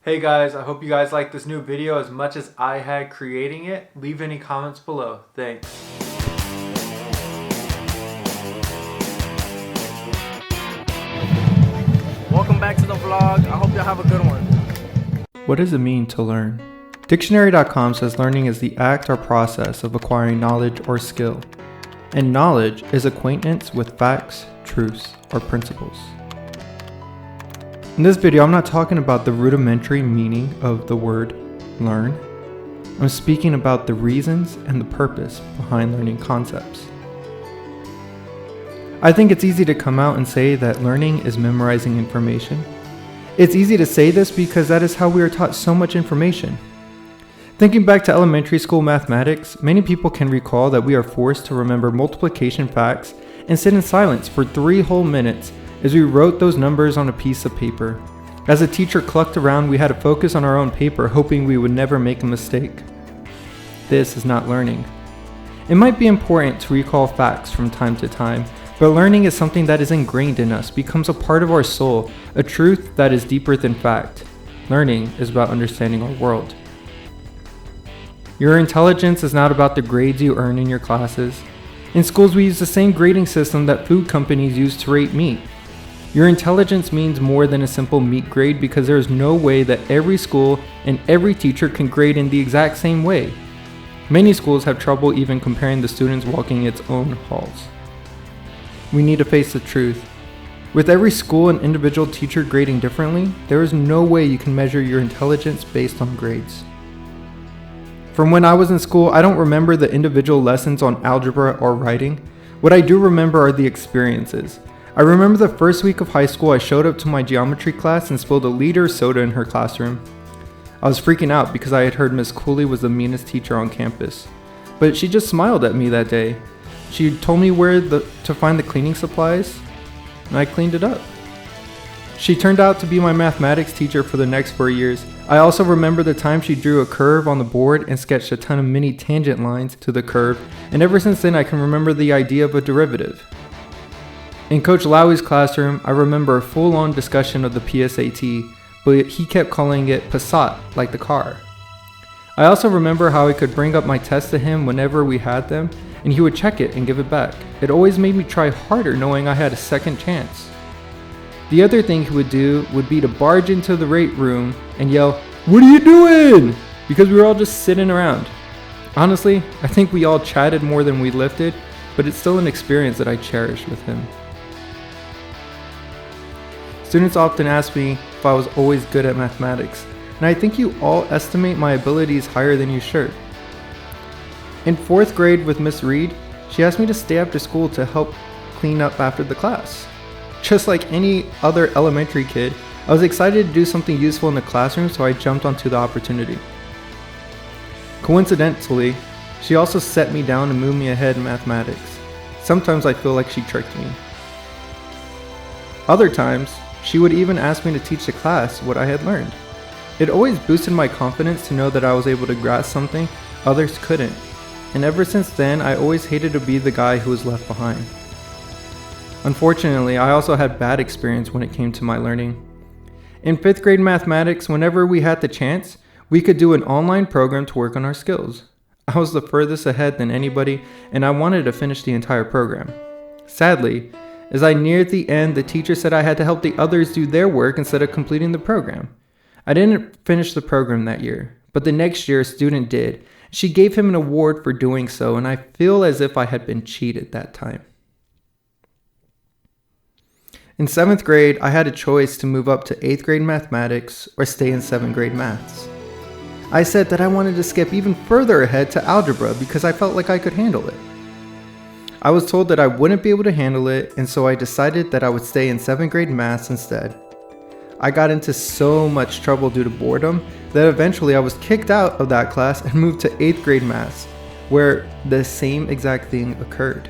Hey guys, I hope you guys like this new video as much as I had creating it. Leave any comments below. Thanks. Welcome back to the vlog. I hope y'all have a good one. What does it mean to learn? Dictionary.com says learning is the act or process of acquiring knowledge or skill. And knowledge is acquaintance with facts, truths, or principles. In this video, I'm not talking about the rudimentary meaning of the word learn. I'm speaking about the reasons and the purpose behind learning concepts. I think it's easy to come out and say that learning is memorizing information. It's easy to say this because that is how we are taught so much information. Thinking back to elementary school mathematics, many people can recall that we are forced to remember multiplication facts and sit in silence for 3 whole minutes as we wrote those numbers on a piece of paper. As a teacher clucked around, we had to focus on our own paper, hoping we would never make a mistake. This is not learning. It might be important to recall facts from time to time, but learning is something that is ingrained in us, becomes a part of our soul, a truth that is deeper than fact. Learning is about understanding our world. Your intelligence is not about the grades you earn in your classes. In schools, we use the same grading system that food companies use to rate meat. Your intelligence means more than a simple meat grade because there is no way that every school and every teacher can grade in the exact same way. Many schools have trouble even comparing the students walking its own halls. We need to face the truth. With every school and individual teacher grading differently, there is no way you can measure your intelligence based on grades. From when I was in school, I don't remember the individual lessons on algebra or writing. What I do remember are the experiences. I remember the first week of high school, I showed up to my geometry class and spilled a liter of soda in her classroom. I was freaking out because I had heard Miss Cooley was the meanest teacher on campus. But she just smiled at me that day. She told me where to find the cleaning supplies, and I cleaned it up. She turned out to be my mathematics teacher for the next 4 years. I also remember the time she drew a curve on the board and sketched a ton of mini tangent lines to the curve, and ever since then I can remember the idea of a derivative. In Coach Lowey's classroom, I remember a full-on discussion of the PSAT, but he kept calling it Passat, like the car. I also remember how I could bring up my tests to him whenever we had them, and he would check it and give it back. It always made me try harder knowing I had a second chance. The other thing he would do would be to barge into the rate room and yell, "What are you doing?" because we were all just sitting around. Honestly, I think we all chatted more than we lifted, but it's still an experience that I cherish with him. Students often ask me if I was always good at mathematics, and I think you all estimate my abilities higher than you should. In 4th grade with Miss Reed, she asked me to stay after school to help clean up after the class. Just like any other elementary kid, I was excited to do something useful in the classroom, so I jumped onto the opportunity. Coincidentally, she also set me down and moved me ahead in mathematics. Sometimes I feel like she tricked me. Other times, she would even ask me to teach the class what I had learned. It always boosted my confidence to know that I was able to grasp something others couldn't. And ever since then, I always hated to be the guy who was left behind. Unfortunately, I also had bad experience when it came to my learning. In 5th grade mathematics, whenever we had the chance, we could do an online program to work on our skills. I was the furthest ahead than anybody, and I wanted to finish the entire program. Sadly, as I neared the end, the teacher said I had to help the others do their work instead of completing the program. I didn't finish the program that year, but the next year a student did. She gave him an award for doing so, and I feel as if I had been cheated that time. In 7th grade, I had a choice to move up to 8th grade mathematics or stay in 7th grade maths. I said that I wanted to skip even further ahead to algebra because I felt like I could handle it. I was told that I wouldn't be able to handle it, and so I decided that I would stay in 7th grade maths instead. I got into so much trouble due to boredom that eventually I was kicked out of that class and moved to 8th grade maths, where the same exact thing occurred.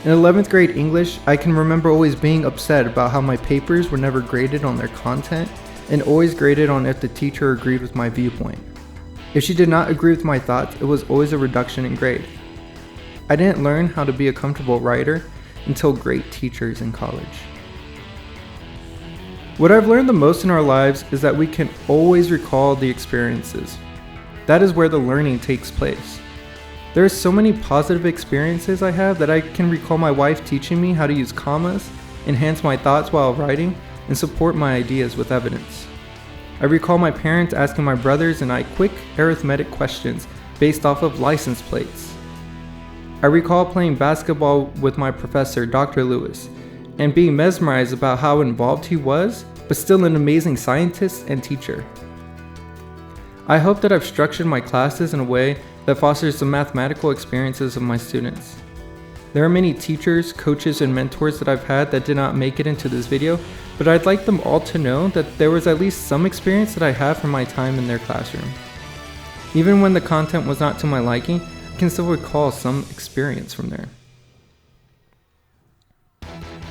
In 11th grade English, I can remember always being upset about how my papers were never graded on their content and always graded on if the teacher agreed with my viewpoint. If she did not agree with my thoughts, it was always a reduction in grade. I didn't learn how to be a comfortable writer until great teachers in college. What I've learned the most in our lives is that we can always recall the experiences. That is where the learning takes place. There are so many positive experiences I have that I can recall my wife teaching me how to use commas, enhance my thoughts while writing, and support my ideas with evidence. I recall my parents asking my brothers and I quick arithmetic questions based off of license plates. I recall playing basketball with my professor, Dr. Lewis, and being mesmerized about how involved he was, but still an amazing scientist and teacher. I hope that I've structured my classes in a way that fosters the mathematical experiences of my students. There are many teachers, coaches, and mentors that I've had that did not make it into this video, but I'd like them all to know that there was at least some experience that I have from my time in their classroom. Even when the content was not to my liking, I can still recall some experience from there.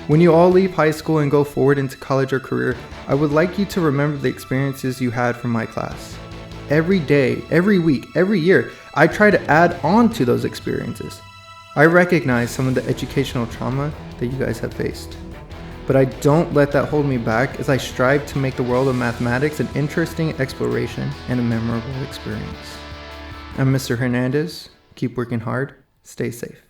When you all leave high school and go forward into college or career, I would like you to remember the experiences you had from my class. Every day, every week, every year, I try to add on to those experiences. I recognize some of the educational trauma that you guys have faced, but I don't let that hold me back as I strive to make the world of mathematics an interesting exploration and a memorable experience. I'm Mr. Hernandez. Keep working hard. Stay safe.